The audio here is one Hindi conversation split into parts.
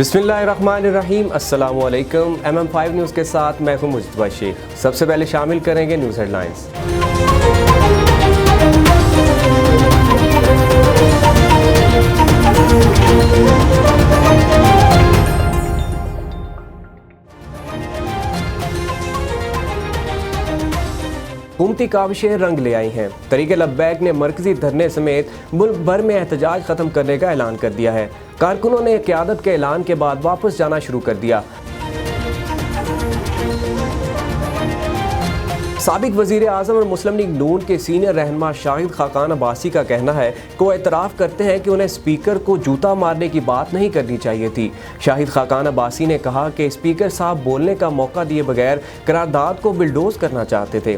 बिस्मिल्लाहिर्रहमानिर्रहीम, अस्सलामु अलैकुम। MM5 न्यूज़ के साथ मैं हूं मुस्तफा शेख। सबसे पहले शामिल करेंगे न्यूज़ हेडलाइंस। हुकूमती काविशें रंग ले आई हैं। तहरीक लब्बैक ने मरकजी धरने समेत मुल्क भर में एहतजाज खत्म करने का ऐलान कर दिया है। कारकुनों ने क़यादत के ऐलान के बाद वापस जाना शुरू कर दिया। साबिक वज़ीर आज़म और मुस्लिम लीग नून के सीनियर रहनुमा शाहिद खाकान अब्बासी का कहना है कि वो एतराफ़ करते हैं कि उन्हें स्पीकर को जूता मारने की बात नहीं करनी चाहिए थी। शाहिद खाकान अब्बासी ने कहा कि स्पीकर साहब बोलने का मौका दिए बगैर करारदाद को बिल्डोज करना चाहते थे।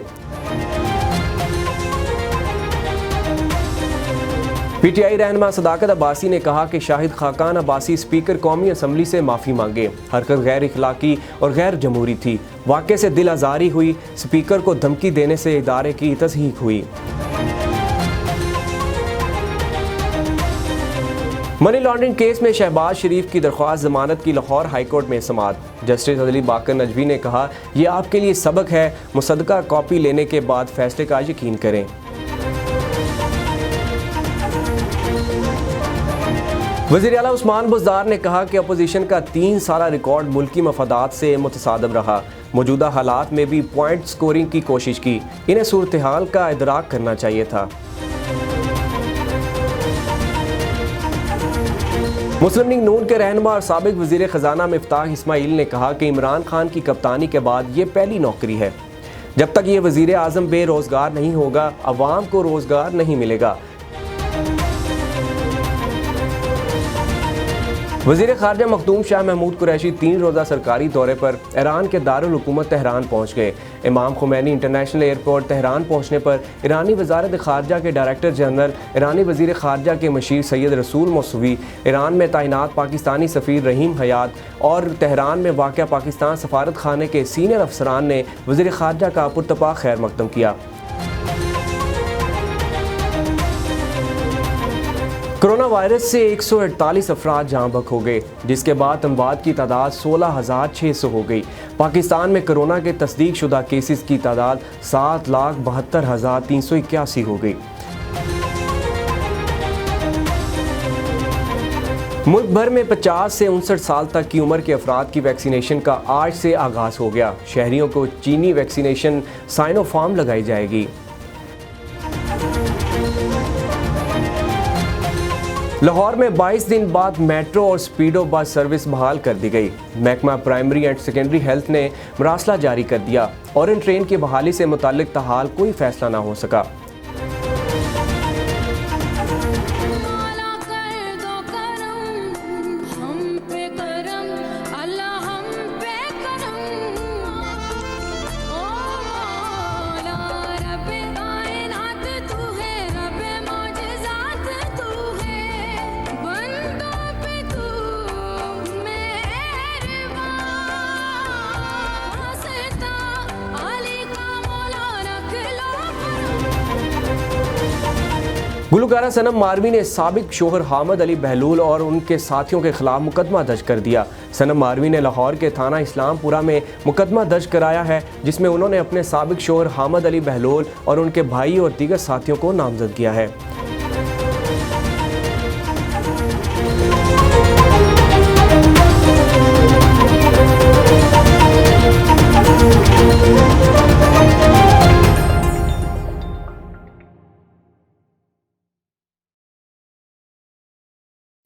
PTI रहनुमा सदाकत अब्बासी ने कहा कि शाहिद खाकान अब्बासी स्पीकर कौमी असम्बली से माफ़ी मांगे। हरकत गैर इखलाकी और गैर जमहूरी थी। वाक़े से दिल आज़ारी हुई। स्पीकर को धमकी देने से इदारे की तस्दीक हुई। मनी लॉन्ड्रिंग केस में शहबाज शरीफ की दरख्वास्त जमानत की लाहौर हाई कोर्ट में समाअत। जस्टिस अदली बाकर नजवी ने कहा, यह आपके लिए सबक है, मुसद्दका कॉपी लेने के बाद फैसले का यकीन करें। वज़ीर आला उस्मान बुज़दार ने कहा कि अपोजिशन का 3 साला रिकॉर्ड मुल्की मफादात से मुतसादम रहा। मौजूदा हालात में भी पॉइंट स्कोरिंग की कोशिश की। इन्हें सूरत हाल का इदराक करना चाहिए था। मुस्लिम लीग नून के रहनुमा और साबिक वज़ीर ख़जाना मिफ्ताह इस्माइल ने कहा कि इमरान खान की कप्तानी के बाद ये पहली नौकरी है। जब तक ये वज़ीर आज़म बेरोज़गार नहीं होगा, अवाम को रोज़गार नहीं मिलेगा। वज़ीर ख़ारजा मखदूम शाह महमूद कुरैशी 3 रोज़ा सरकारी दौरे पर ईरान के दारुल हुकूमत तेहरान पहुँच गए। इमाम खुमैनी इंटरनेशनल एयरपोर्ट तेहरान पहुँचने पर ईरानी वज़ारत ख़ारजा के डायरेक्टर जनरल, ईरानी वज़ीर ख़ारजा के मशीर सैयद रसूल मौसूवी, ईरान में तैनात पाकिस्तानी सफ़ीर रहीम हयात और तेहरान में वाक़या पाकिस्तान सफारत खाने के सीनियर अफसरान ने वज़ीर ख़ारजा का पुरतपाक खैर मक़दम किया। कोरोना वायरस से 148 अफराद जहाँ बक हो गए, जिसके बाद अमवात की तादाद 16,600 हो गई। पाकिस्तान में कोरोना के तस्दीक शुदा केसेस की तादाद 7,72,381 हो गई। मुल्क भर में 50 से 59 साल तक की उम्र के अफराद की वैक्सीनेशन का आज से आगाज़ हो गया। शहरियों को चीनी वैक्सीनेशन साइनोफार्म लगाई जाएगी। लाहौर में 22 दिन बाद मेट्रो और स्पीडो बस सर्विस बहाल कर दी गई। महकमा प्राइमरी एंड सेकेंडरी हेल्थ ने मरासला जारी कर दिया और इन ट्रेन की बहाली से मुताल्लिक ताहाल कोई फैसला ना हो सका। गुलकारा सनम मारवी ने साबिक शोहर हामिद अली बहलूल और उनके साथियों के खिलाफ मुकदमा दर्ज कर दिया। सनम मारवी ने लाहौर के थाना इस्लामपुरा में मुकदमा दर्ज कराया है, जिसमें उन्होंने अपने साबिक शोहर हामिद अली बहलूल और उनके भाई और दीगर साथियों को नामजद किया है।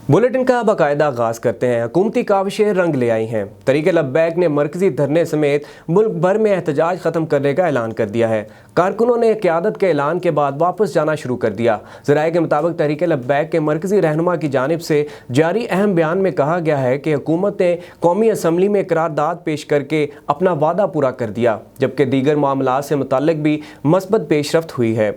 बुलेटिन का बाकायदा आगाज़ करते हैं। हुकूमती काविशें रंग ले आई हैं। तहरीक लब्बैक ने मरकजी धरने समेत मुल्क भर में एहतजाज ख़त्म करने का ऐलान कर दिया है। कारकुनों ने क़यादत के ऐलान के बाद वापस जाना शुरू कर दिया। ज़राए के मुताबिक तहरीक लब्बैक के मरकजी रहनुमा की जानिब से जारी अहम बयान में कहा गया है कि हुकूमत ने कौमी असम्बली में करारदाद पेश करके अपना वादा पूरा कर दिया, जबकि दीगर मामलात से मुताल्लिक भी मस्बत पेशरफ्त हुई है।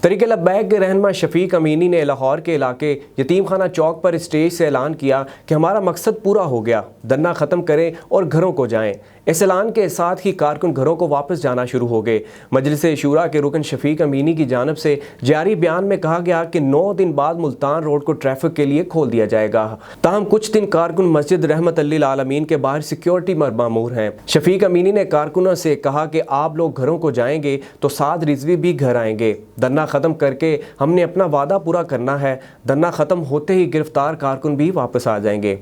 तहरीक लब्बैक के रहनुमा शफीक अमीनी ने लाहौर के इलाके यतीम खाना चौक पर स्टेज से ऐलान किया कि हमारा मकसद पूरा हो गया, धरना ख़त्म करें और घरों को जाएं। इस ऐलान के साथ ही कारकुन घरों को वापस जाना शुरू हो गए। मजलिस शूरा के रुकन शफीक अमीनी की जानिब से जारी बयान में कहा गया कि 9 दिन बाद मुल्तान रोड को ट्रैफिक के लिए खोल दिया जाएगा। ताहम कुछ दिन कारकुन मस्जिद रहमत लिल आलमीन के बाहर सिक्योरिटी मामूर हैं। शफीक अमीनी ने कारकुनों से कहा कि आप लोग घरों को जाएंगे तो साद रिजवी भी घर आएंगे। धरना ख़त्म करके हमने अपना वादा पूरा करना है। धरना ख़त्म होते ही गिरफ्तार कारकुन भी वापस आ जाएंगे।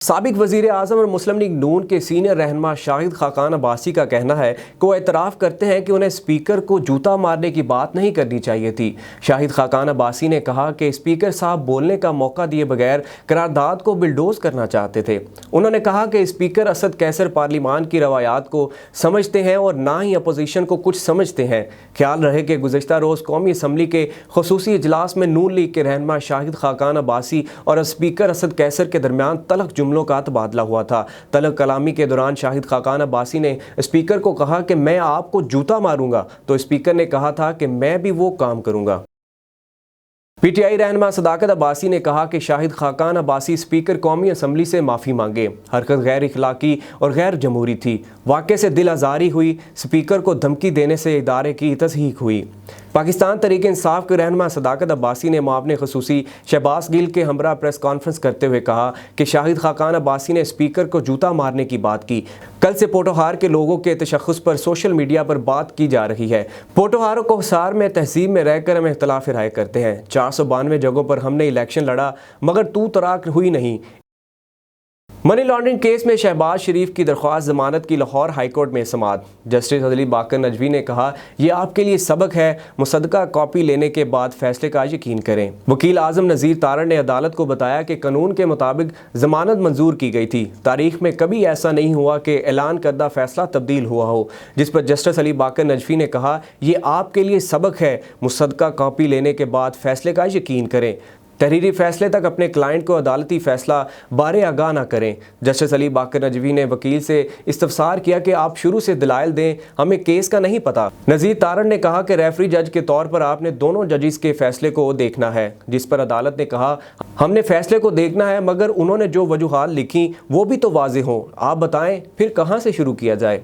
साबिक वज़ीर आज़म और मुस्लिम लीग नून के सीनियर रहनुमा शाहिद खाकान अब्बासी का कहना है कि वो एतराफ़ करते हैं कि उन्हें स्पीकर को जूता मारने की बात नहीं करनी चाहिए थी। शाहिद खाकान अब्बासी ने कहा कि स्पीकर साहब बोलने का मौका दिए बगैर करारदाद को बिलडोज करना चाहते थे। उन्होंने कहा कि स्पीकर असद कैसर पार्लिमान की रवायात को समझते हैं और ना ही अपोजिशन को कुछ समझते हैं। ख्याल रहे कि गुज़श्ता रोज़ कौमी असम्बली के खुसूसी इजलास में नून लीग के रहनुमा शाहिद खाकान अब्बासी और स्पीकर असद कैसर के दरमियान तलख जुमलों का तबादला हुआ था। तलब कलामी के दौरान शाहिद खाकान अब्बासी ने स्पीकर को कहा कि मैं आपको जूता मारूंगा, तो स्पीकर ने कहा था कि मैं भी वो काम करूंगा। पीटीआई रहनुमा सदाकत अब्बासी ने कहा कि शाहिद खाकान अब्बासी स्पीकर कौमी असम्बली से माफ़ी मांगे। हरकत गैर इखलाकी और गैर जमहूरी थी। वाक़े से दिल आज़ारी हुई। स्पीकर को धमकी देने से इदारे की तस्दीक हुई। पाकिस्तान तहरीक इंसाफ के रहनुमा सदाकत अब्बासी ने मुआविन खुसूसी शहबाज गिल के हमरा प्रेस कॉन्फ्रेंस करते हुए कहा कि शाहिद खाकान अब्बासी ने स्पीकर को जूता मारने की बात की। कल से पोटोहार के लोगों के तशख़्ख़ुस पर सोशल मीडिया पर बात की जा रही है। पोटोहारों को हिसार में तहजीब में रहकर हम इख्तलाफ राय करते हैं। 492 जगहों पर हमने इलेक्शन लड़ा मगर तू तराक हुई नहीं। मनी लॉन्ड्रिंग केस में शहबाज शरीफ की दरख्वास्त जमानत की लाहौर हाईकोर्ट में समाअत। जस्टिस अली बाकर नजवी ने कहा, यह आपके लिए सबक है, मुसद्दका कॉपी लेने के बाद फैसले का यकीन करें। वकील आजम नज़ीर तारण ने अदालत को बताया कि कानून के मुताबिक जमानत मंजूर की गई थी। तारीख में कभी ऐसा नहीं हुआ कि ऐलान करदा फैसला तब्दील हुआ हो। जिस पर जस्टिस अली बाकर नजवी ने कहा, यह आपके लिए सबक है, मुसद्दका कॉपी लेने के बाद फैसले का यकीन करें। तहरीरी फैसले तक अपने क्लाइंट को अदालती फैसला बारे आगाह न करें। जस्टिस अली बाकर नजवी ने वकील से इस्तफसार किया कि आप शुरू से दलाइल दें, हमें केस का नहीं पता। नज़ीर तारण ने कहा कि रेफरी जज के तौर पर आपने दोनों जजिस के फैसले को देखना है। जिस पर अदालत ने कहा, हमने फैसले को देखना है मगर उन्होंने जो वजूहात लिखी वो भी तो वाज़ेह हों। आप बताएं फिर कहाँ से शुरू किया जाए।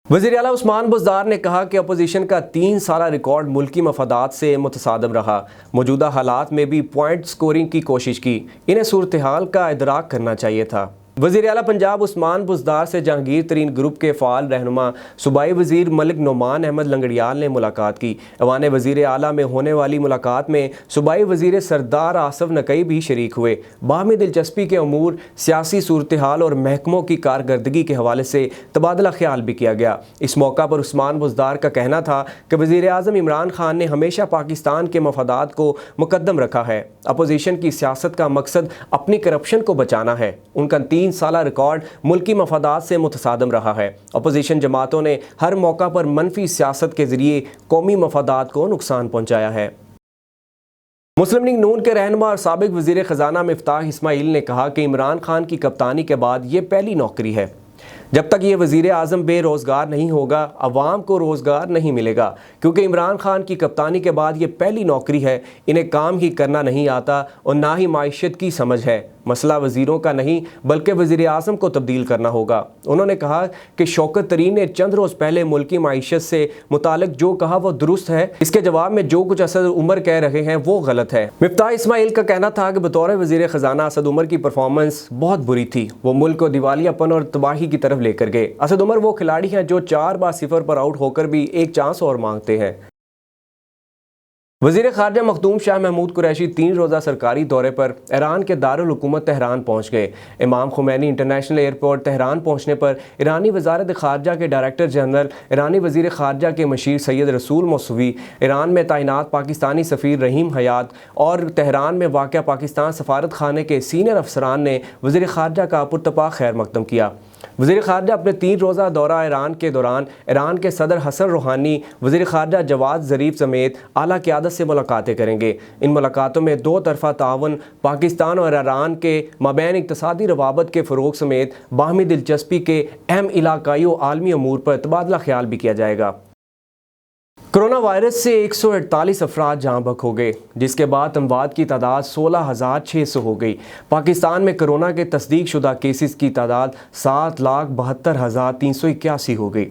वज़ीर आला उस्मान बुज़दार ने कहा कि अपोजिशन का 3 साला रिकॉर्ड मुल्की मफादात से मुतसादम रहा। मौजूदा हालात में भी पॉइंट स्कोरिंग की कोशिश की। इन्हें सूरत हाल का इदराक करना चाहिए था। वज़ीर आला पंजाब उस्मान बुज़दार से जहांगीर तरीन ग्रुप के फ़ाल रहनुमा सूबाई वज़ीर मलिक नोमान अहमद लंगड़ियाल ने मुलाकात की। ऐवान वज़ीर आला में होने वाली मुलाकात में सूबाई वज़ीर सरदार आसफ नकई भी शरीक हुए। बाहमी दिलचस्पी के अमूर, सियासी सूरत हाल और महकमों की कारकर्दगी के हवाले से तबादला ख्याल भी किया गया। इस मौका पर उस्मान बुज़दार का कहना था कि वज़ीर आज़म इमरान खान ने हमेशा पाकिस्तान के मफादात को मुकद्दम रखा है। अपोजिशन की सियासत का मकसद अपनी करप्शन को बचाना है। उनका 3 साला रिकॉर्ड मुल्की मफादात से मुतसादम रहा है। अपोजिशन जमातों ने हर मौका पर मनफी सियासत के जरिए कौमी मफादात को नुकसान पहुंचाया है। मुस्लिम लीग नून के रहनुमा और साबिक वज़ीर ख़जाना मिफ्ताह इस्माइल ने कहा कि इमरान खान की कप्तानी के बाद ये पहली नौकरी है। जब तक ये वज़ीर आज़म बेरोज़गार नहीं होगा, अवाम को रोज़गार नहीं मिलेगा, क्योंकि इमरान खान की कप्तानी के बाद ये पहली नौकरी है। इन्हें काम ही करना नहीं आता और ना ही माइशत की समझ है। मसला वज़ीरों का नहीं बल्कि वज़ीर आज़म को तब्दील करना होगा। उन्होंने कहा कि शौकत तरीन ने चंद रोज़ पहले मुल्की माइशत से मुतालिक जो कहा वो दुरुस्त है, इसके जवाब में जो कुछ असद उमर कह रहे हैं वो गलत है। मिफ्ताह इस्माइल का कहना था कि बतौर वज़ीर ख़जाना असद उमर की परफॉर्मेंस बहुत बुरी थी। वो मुल्क को दिवालियापन और तबाही की तरफ लेकर गए। असद उमर वो खिलाड़ी हैं जो 4 बार 0 पर आउट होकर भी एक चांस और मांगते हैं। वज़ीर ख़ारजा मखदूम शाह महमूद कुरैशी 3 रोज़ा सरकारी दौरे पर ईरान के दारुल हुकूमत तेहरान पहुँच गए। इमाम खुमैनी इंटरनेशनल एयरपोर्ट तेहरान पहुँचने पर ईरानी वज़ारत ख़ारजा के डायरेक्टर जनरल, ईरानी वज़ीर ख़ारजा के मशीर सैयद रसूल मौसूवी, ईरान में तैनात पाकिस्तानी सफ़ीर रहीम हयात और तेहरान में वाक़या पाकिस्तान सफारत खाने के सीनियर अफसरान ने वज़ीर ख़ारजा का पुरतपा खैर मकदम किया। वज़ीर ख़ारजा अपने 3 रोज़ा दौरा ईरान के दौरान ईरान के सदर हसन रूहानी, वज़ीर ख़ारजा जवाद ज़रीफ़ समेत आला क़यादत से मुलाकातें करेंगे। इन मुलाकातों में 2 तरफ़ा ताउन, पाकिस्तान और ईरान के माबैन इक़्तिसादी रवाबत के फ़रोग़ समेत बाहमी दिलचस्पी के अहम इलाक़ाई व आलमी अमूर पर तबादला ख्याल भी किया जाएगा। कोरोना वायरस से 148 अफराद जहाँ बहक हो गए, जिसके बाद अमवात की तादाद 16,600 हो गई। पाकिस्तान में कोरोना के तस्दीक शुदा केसेस की तादाद 7,72,381 हो गई।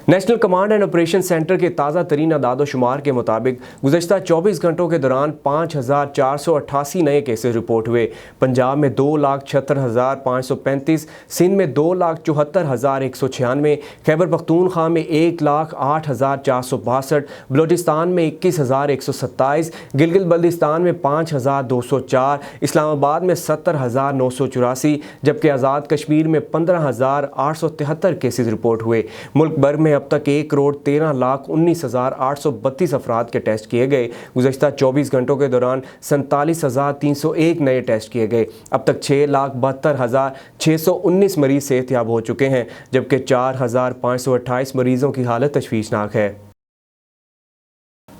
National command and operation centre के ताज़ा तरीन अदाद-ओ-शुमार के मुताबिक गुज़श्ता 24 घंटों के दौरान 5,488 नए केसेस रिपोर्ट हुए। पंजाब में 2,76,535, सिंध में 2,74,196, खैबर पख्तूनख्वा में 1,08,462, बलोचिस्तान में 21,127, गिलगित बल्दिस्तान में 5,204, इस्लामाबाद में 70,984, जबकि आज़ाद कश्मीर में 15,873 केसेस रिपोर्ट हुए। मुल्क भर में अब तक 1,13,19,832 अफराद के टेस्ट किए गए। गुज़श्ता 24 घंटों के दौरान 47,301 नए टेस्ट किए गए। अब तक 6,72,619 मरीज सेहतयाब हो चुके हैं, जबकि 4,528 मरीजों की हालत तशवीशनाक है।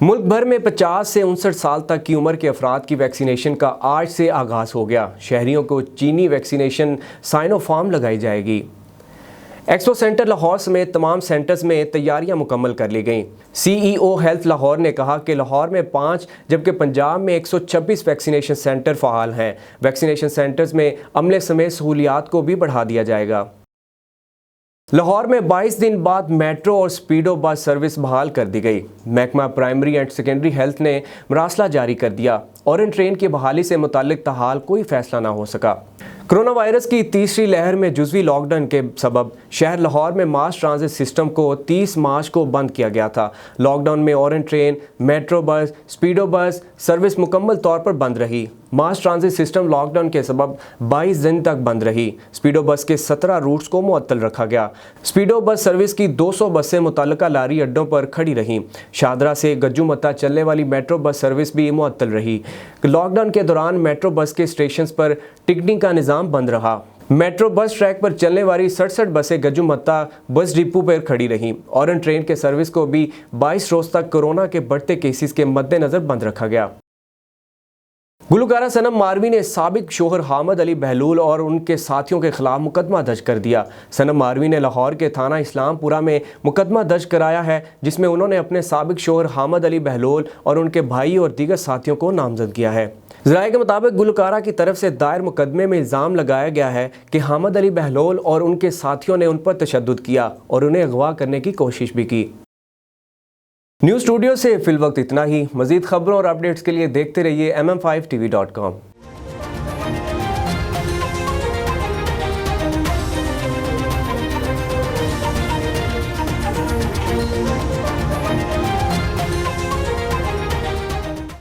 मुल्क भर में 50 से 59 साल तक की उम्र के अफराद की वैक्सीनेशन का आज से आगाज़ हो गया। शहरियों को चीनी वैक्सीनेशन साइनोफार्म लगाई जाएगी। एक्सपो सेंटर लाहौर समेत तमाम सेंटर्स में तैयारियां मुकम्मल कर ली गईं। CEO हेल्थ लाहौर ने कहा कि लाहौर में 5 जबकि पंजाब में 126 वैक्सीनेशन सेंटर फ़ाल हैं। वैक्सीनेशन सेंटर्स में अमले समेत सहूलियात को भी बढ़ा दिया जाएगा। लाहौर में 22 दिन बाद मेट्रो और स्पीडो बस सर्विस बहाल कर दी गई। महकमा प्राइमरी एंड सेकेंडरी हेल्थ ने मरासला जारी कर दिया। ऑरेंज ट्रेन की बहाली से मुताल्लिक ताहाल कोई फैसला ना हो सका। कोरोना वायरस की तीसरी लहर में जुज़वी लॉकडाउन के सबब शहर लाहौर में मास ट्रांजिट सिस्टम को 30 मार्च को बंद किया गया था। लॉकडाउन में orange train, metro bus, स्पीडो bus service मुकम्मल तौर पर बंद रही। मास ट्रांजिट सिस्टम लॉकडाउन के सबब 22 दिन तक बंद रही। स्पीडो बस के 17 रूट्स को मुअत्तल रखा गया। स्पीडो बस सर्विस की 200 बसें मुतल्लिका लारी अड्डों पर खड़ी रहीं। शादरा से गज्जू-मत्ता चलने वाली मेट्रो बस सर्विस भी मुअत्तल रही। लॉकडाउन के दौरान मेट्रो बस के स्टेशन पर टिकटिंग का निज़ाम बंद रहा। मेट्रो बस ट्रैक पर चलने वाली 67 बसें गज्जू-मत्ता बस डिपो पर खड़ी रहीं। ऑरेंज ट्रेन के सर्विस को भी 22 रोज़ तक कोरोना के बढ़ते केसेस के मद्देनज़र बंद रखा गया। गुलकारा सनम मारवी ने साबिक शोहर हामिद अली बहलोल और उनके साथियों के खिलाफ मुकदमा दर्ज कर दिया। सनम मारवी ने लाहौर के थाना इस्लामपुरा में मुकदमा दर्ज कराया है, जिसमें उन्होंने अपने साबिक शोहर हामिद अली बहलोल और उनके भाई और दीगर साथियों को नामजद किया है। ज़राए के मुताबिक गुलकारा की तरफ से दायर मुकदमे में इल्ज़ाम लगाया गया है कि हामिद अली बहलोल और उनके साथियों ने उन पर तशद्दुद किया और उन्हें अगवा करने की कोशिश भी की। न्यूज़ स्टूडियो से फिल वक्त इतना ही। मज़ीद खबरों और अपडेट्स के लिए देखते रहिए MM5TV.com।